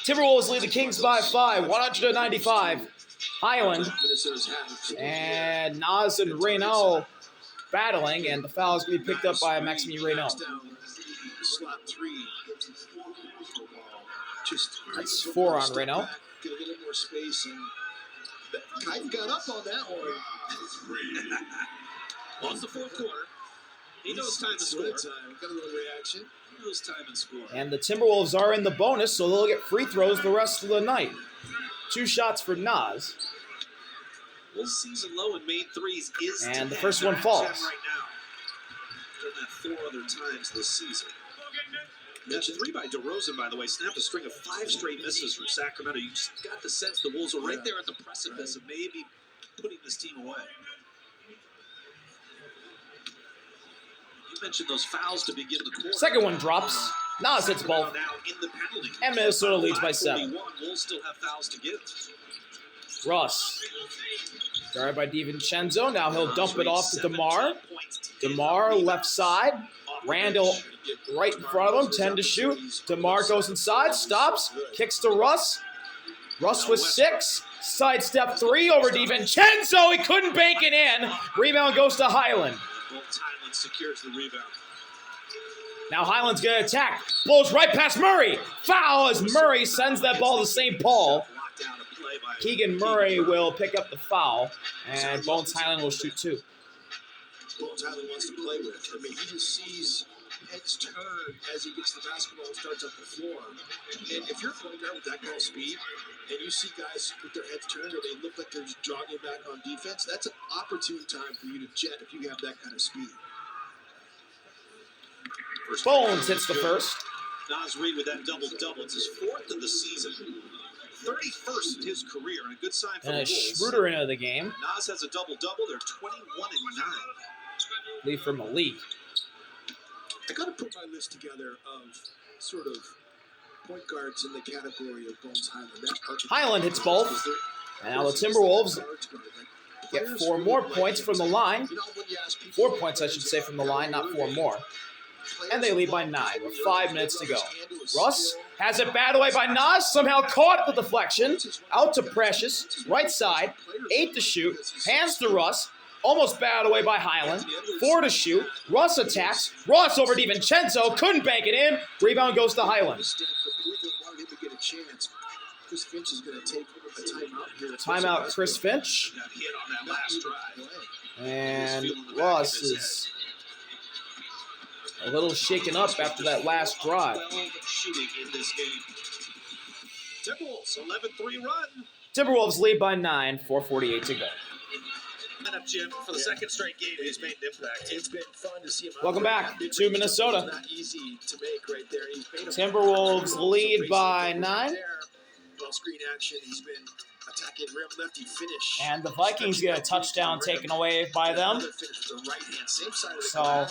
Timberwolves lead the Kings by 5, 195. Highland and Nas and Reno battling, and the foul is going to be picked up by Maxime Reno. That's 4 on Reno. Get a little more space, and Kite got up on that one. Well, it's the fourth quarter. He knows time to score. Got a little reaction. He knows time and score. And the Timberwolves are in the bonus, so they'll get free throws the rest of the night. 2 shots for Nas. Wolves season low in made threes is and the first one falls. Right now. Done that 4 other times this season. That 3 by DeRozan, by the way, snapped a string of 5 straight misses from Sacramento. You just got the sense the Wolves were right there at the precipice of maybe putting this team away. You mentioned those fouls to begin the quarter. Second one drops. Nas hits both. Now in the penalty. And Minnesota leads by 7. Wolves still have fouls to give. Russ. Guarded by DiVincenzo. Now he'll dump it off to DeMar. DeMar left side. Randall right in front of him, 10 to shoot. DeMar goes inside, stops, kicks to Russ. Russ with 6. Sidestep 3 over DiVincenzo. He couldn't bank it in. Rebound goes to Highland. Highland secures the rebound. Now Highland's going to attack. Blows right past Murray. Foul as Murray sends that ball to St. Paul. Keegan Murray will pick up the foul, and Bones Highland will shoot 2. Bones Highland wants to play with. I mean, he just sees heads turn as he gets the basketball and starts up the floor. And if you're a point guard with that kind of speed, and you see guys with their heads turned or they look like they're just jogging back on defense, that's an opportune time for you to jet if you have that kind of speed. Bones hits the first. Nas Reed with that double-double. It's his 4th of the season. 31st in his career, and a good sign for the Wolves. Schroeder into the game. Nas has a double-double. They're 21-9. Lead for Malik. I got to put my list together of sort of point guards in the category of Bones Highland. Highland hits both. And now the Timberwolves get 4 more points from the line. 4 points, I should say, from the line, not 4 more. And they lead by 9 with 5 minutes to go. Russ has it batted away by Nas, somehow caught the deflection. Out to Precious, right side, 8 to shoot, hands to Russ, almost batted away by Highland, 4 to shoot. Russ attacks, Russ over DiVincenzo, couldn't bank it in. Rebound goes to Highland. Chris Finch is going to take a timeout here. Timeout, Chris Finch. And Russ is a little shaken up after that last drive. Shooting in this game. Timberwolves 11-3 run. Timberwolves lead by 9, 4:48 to go. Up, Jim, for the second straight game, he's made an impact. It's been fun to see him. Welcome back to Minnesota. Not easy to make right there. He's made Timberwolves lead by 9. Ball screen action. He's been attacking rim lefty finish. And the Vikings get a touchdown taken away by them. So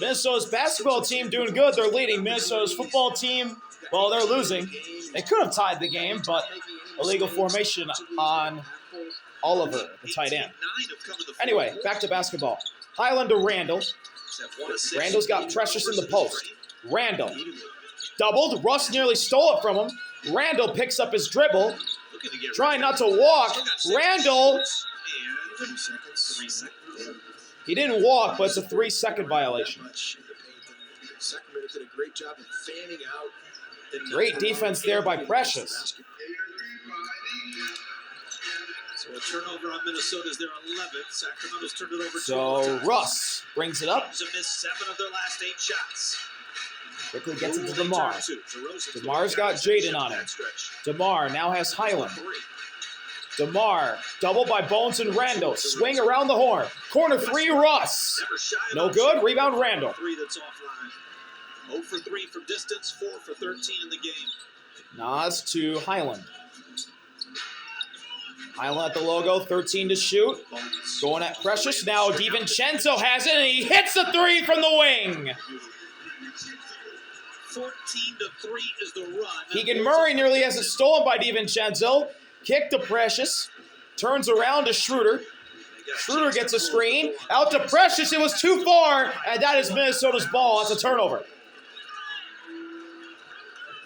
Minnesota's basketball team doing good. They're leading. Minnesota's football team, well, they're losing. They could have tied the game, but illegal formation on Oliver, the tight end. Anyway, back to basketball. Highland to Randall. Randall's got Precious in the post. Randall doubled. Russ nearly stole it from him. Randall picks up his dribble. Trying not to walk. Randall. He didn't walk, but it's a 3-second violation. Sacramento did a great job of fanning out. Great defense there by Precious. So a turnover on Minnesota's their 11th. Sacramento's turned it over 2 So Russ brings it up. Missed 7 of their last 8 shots. Quickly gets it to DeMar. DeMar's got Jaden on him. DeMar now has Highland. DeMar, doubled by Bones and Randall. Swing around the horn. Corner 3, Russ. No good. Rebound, Randall. 3 that's offline. 0 for 3 from distance, 4 for 13 in the game. Nas to Highland. Highland at the logo, 13 to shoot. Going at Precious. Now DiVincenzo has it, and he hits the 3 from the wing. 14-3 is the run. Keegan Murray nearly has it stolen by DiVincenzo. Kick to Precious. Turns around to Schroeder. Schroeder gets a screen. Out to Precious. It was too far, and that is Minnesota's ball. That's a turnover.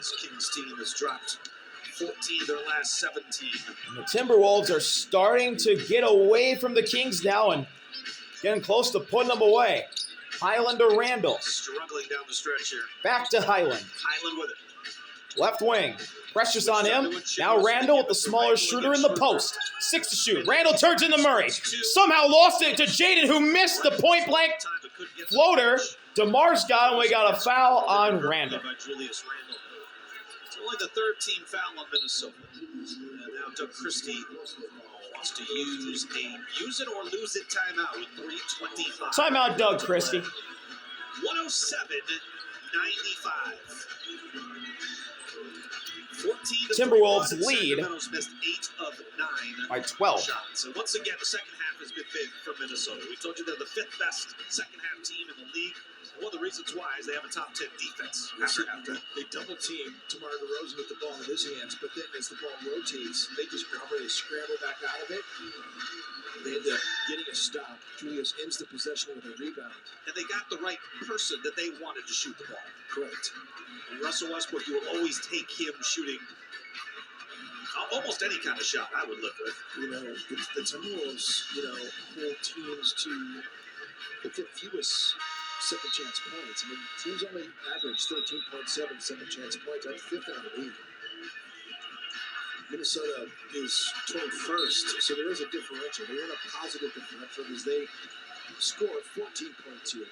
This Kings team has dropped 14 of their last 17. And the Timberwolves are starting to get away from the Kings now and getting close to putting them away. Highland to Randall. Struggling down the stretch here. Back to Highland. Highland with it. Left wing. Pressure's on him. Now Randall with the smaller shooter in the post. 6 to shoot. Randall turns into Murray. Somehow lost it to Jaden, who missed the point-blank floater. DeMar's got him. We got a foul on Randall. By Julius Randall. It's only the third team foul on Minnesota. And now Doug Christie wants to use it or lose it timeout with 3:25. Timeout, Doug Christie. 107-95. 14 Timberwolves to 3. lead Sacramento's missed 8 of 9 by 12 shots. And once again, the second half has been big for Minnesota. We told you they're the 5th best second half team in the league. One of the reasons why is they have a top 10 defense after halftime. They double team DeMar DeRozan with the ball in his hands, but then as the ball rotates, they just cover, they scramble back out of it. They end up getting a stop. Julius ends the possession with a rebound. And they got the right person that they wanted to shoot the ball. Correct. And Russell Westbrook, you will always take him shooting almost any kind of shot I would live with. You know, the Timberwolves, hold teams to the fewest second chance points. I mean, teams only average 13.7 second chance points. That's 5th in the league. Minnesota is 21st, so there is a differential. They're in a positive differential because they score 14.2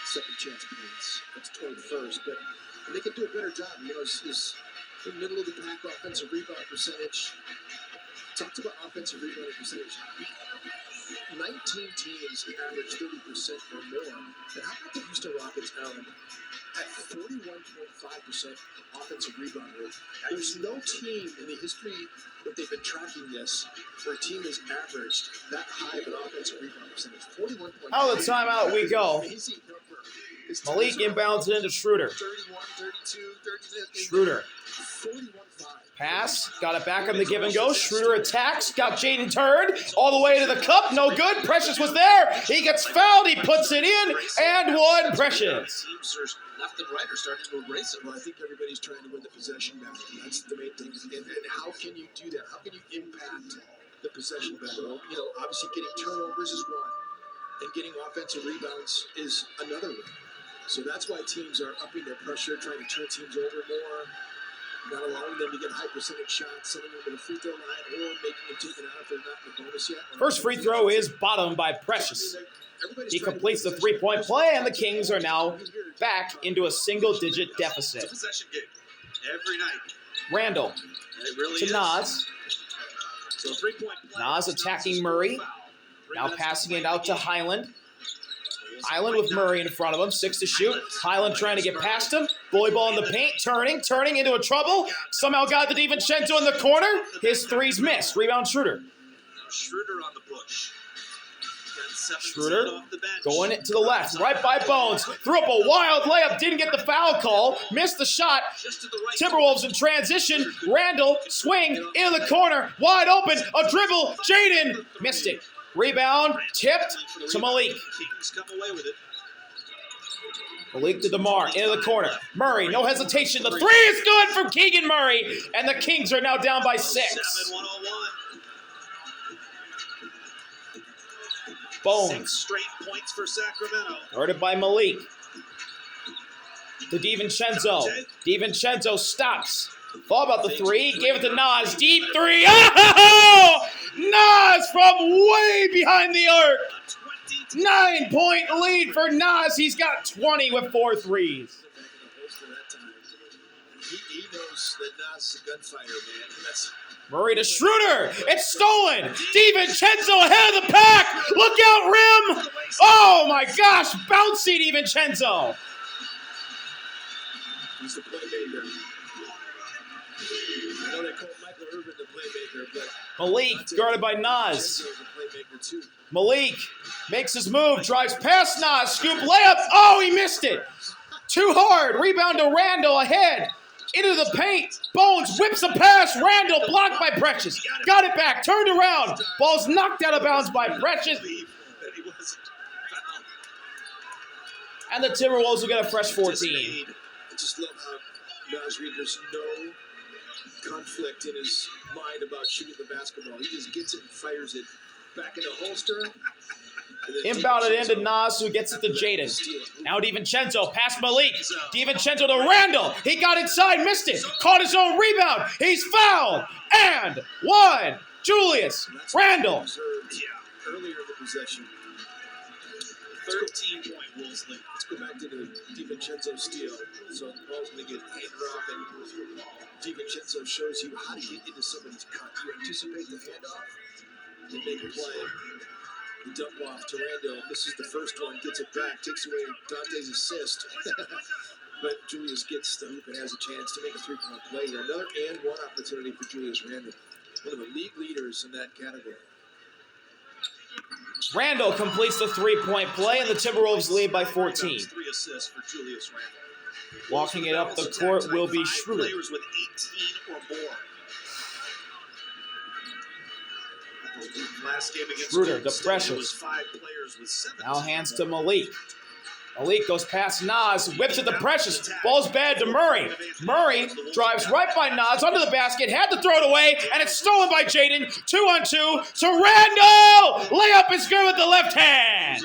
second chance points. That's 21st, but they can do a better job. Is the middle of the pack offensive rebound percentage. Talked about offensive rebounding percentage. 19 teams average 30% or more. And how about the Houston Rockets, Allen, at 41.5% offensive rebound rate? There's no team in the history that they've been tracking this where a team has averaged that high of an offensive rebound percentage. 41.5%. Out of the timeout we go. Amazing number. Malik inbounds it into Schroeder. 31, 32, 33. Schroeder. 41.5. Pass. Got it back on the give and go. Schroeder attacks. Got Jaden turned. All the way to the cup. No good. Precious was there. He gets fouled. He puts it in. And one. Precious. Teams are left and right are starting to erase it. Well, I think everybody's trying to win the possession back. That's the main thing. And how can you do that? How can you impact the possession battle? Obviously getting turnovers is one. And getting offensive rebounds is another one. So that's why teams are upping their pressure, trying to turn teams over more, not allowing them to get high percentage shots, sending them to the free throw line, or making them take it out if they're not in the bonus yet. First free throw is bottomed by Precious. He completes the three-point play, and the Kings are now back into a single-digit deficit. It's a possession game every night. Randall It really to is. Nas. So 3-point play. Nas attacking Murray. Now passing it out to Highland. Highland with Murray in front of him, 6 to shoot. Highland trying to get past him. Bully ball in the paint, turning into a trouble. Somehow got the DiVincenzo in the corner. His three's missed. Rebound Schroeder. Schroeder on the push. Schroeder going to the left, right by Bones. Threw up a wild layup, didn't get the foul call. Missed the shot. Timberwolves in transition. Randall, swing, into the corner. Wide open, a dribble. Jaden missed it. Rebound, tipped to Malik. Kings come away with it. Malik to DeMar, into the corner. Murray, no hesitation. The three is good from Keegan Murray. And the Kings are now down by 6. 7-1-0-1. Bones. 6 straight points for Sacramento. Guarded by Malik. To DiVincenzo. DiVincenzo stops. Thought about the three. Gave it to Nas. Deep three. Oh! Nas from way behind the arc. 9-point lead for Nas. He's got 20 with 4 threes. He knows that Nas is a gunfighter, man. Murray to Schroeder. It's stolen. DiVincenzo ahead of the pack. Look out, rim. Oh, my gosh. Bouncy DiVincenzo. He's the playmaker. I know they call Michael Irvin the playmaker, but Malik guarded by Nas. DiVincenzo is a playmaker too. Malik makes his move, drives past Nas, scoop layup. Oh, he missed it. Too hard. Rebound to Randall ahead. Into the paint. Bones whips a pass. Randall blocked by Precious. Got it back. Turned around. Ball's knocked out of bounds by Precious. And the Timberwolves will get a fresh 14. just love how Naz Reid, there's no conflict in his mind about shooting the basketball. He just gets it and fires it back in the holster. Inbounded into Nas, who gets it to Jaden. Now DiVincenzo, past Malik. DiVincenzo to Randall. He got inside, missed it. Caught his own rebound. He's fouled. And one. Julius Randall. Earlier in the possession. 13-point Wolves lead. Let's go back to the DiVincenzo steal. So the ball's going to get handed off, and DiVincenzo shows you how to get into somebody's cut. You anticipate the handoff, they make a play. The dump off to Randall. Misses the first one, gets it back, takes away Dante's assist. But Julius gets the hoop and has a chance to make a three-point play here. Another and one opportunity for Julius Randall. One of the league leaders in that category. Randall completes the three-point play, and the Timberwolves lead by 14. 3 assists for Julius Randall. Walking it up the court will be Schroeder. Players with 18 or more. Last game against Schroeder, Golden the State, pressure. it was 5 players with 17. Now hands to Malik. Malik goes past Nas, whips it to Precious. Ball's bad to Murray. Murray drives right by Nas under the basket, had to throw it away, and it's stolen by Jaden. 2-on-2 to Randall! Layup is good with the left hand.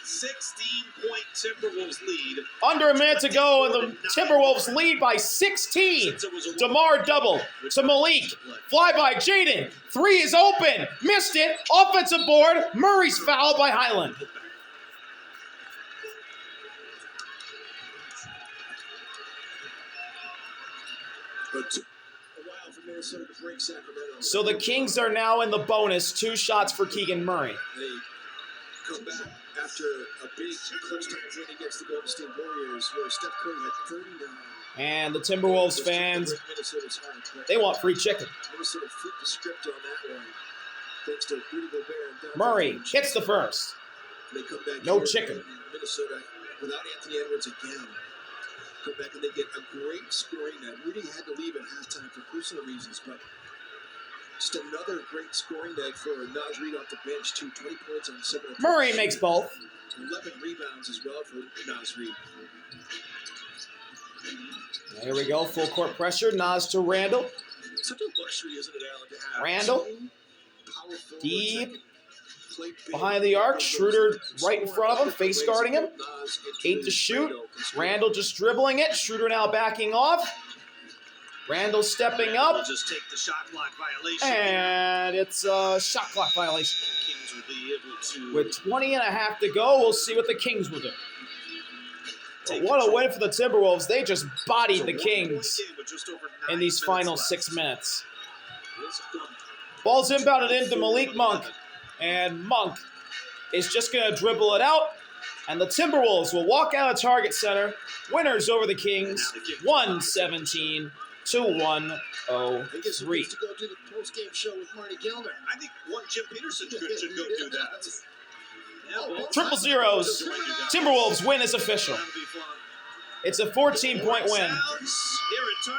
16-point Timberwolves lead. Under a minute to go, and the Timberwolves lead by 16. DeMar double to Malik. Fly by Jaden. 3 is open. Missed it. Offensive board. Murray's fouled by Highland. But a while for Minnesota to break Sacramento. So the Kings are now in the bonus. 2 shots for Keegan Murray. They come back after a big clutch time win against the Golden State Warriors, where Steph Curry had 39. And the Timberwolves fans, they want free chicken. Minnesota flipped the script on that one, thanks to Rudy Gobert and Murray hits the first. They come back No here, chicken. and Minnesota, without Anthony Edwards again, come back and they get a great scoring night. Rudy had to leave at halftime for personal reasons, but just another great scoring night for Naz Reid off the bench, too. 20 points on 7 attempts. Murray makes both. 11 rebounds as well for Naz Reid. There we go. Full court pressure. Nas to Randall. Such a luxury, isn't it, Allen, to have Randall. two power forwards Deep. that can play big. Behind the arc. Schroeder right in front of him. Face guarding him. 8 to shoot. Randall just dribbling it. Schroeder now backing off. Randall stepping up. Will just take the shot clock violation. And it's a shot clock violation. Kings will be able to With 20 and a half to go, we'll see what the Kings will do. But what a win for the Timberwolves. They just bodied the Kings in these final 6 minutes. Ball's inbounded into Malik Monk. And Monk is just going to dribble it out. And the Timberwolves will walk out of Target Center. Winners over the Kings. 117 to 103. I guess he needs to go do the post-game show with Marty Gilmer. I think one Jim Peterson should go do that. Yeah, Triple zeros. Timberwolves win is official. It's a 14-point win.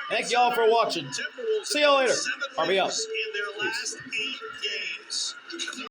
Thank y'all for watching. See y'all later. RB out. In their last 8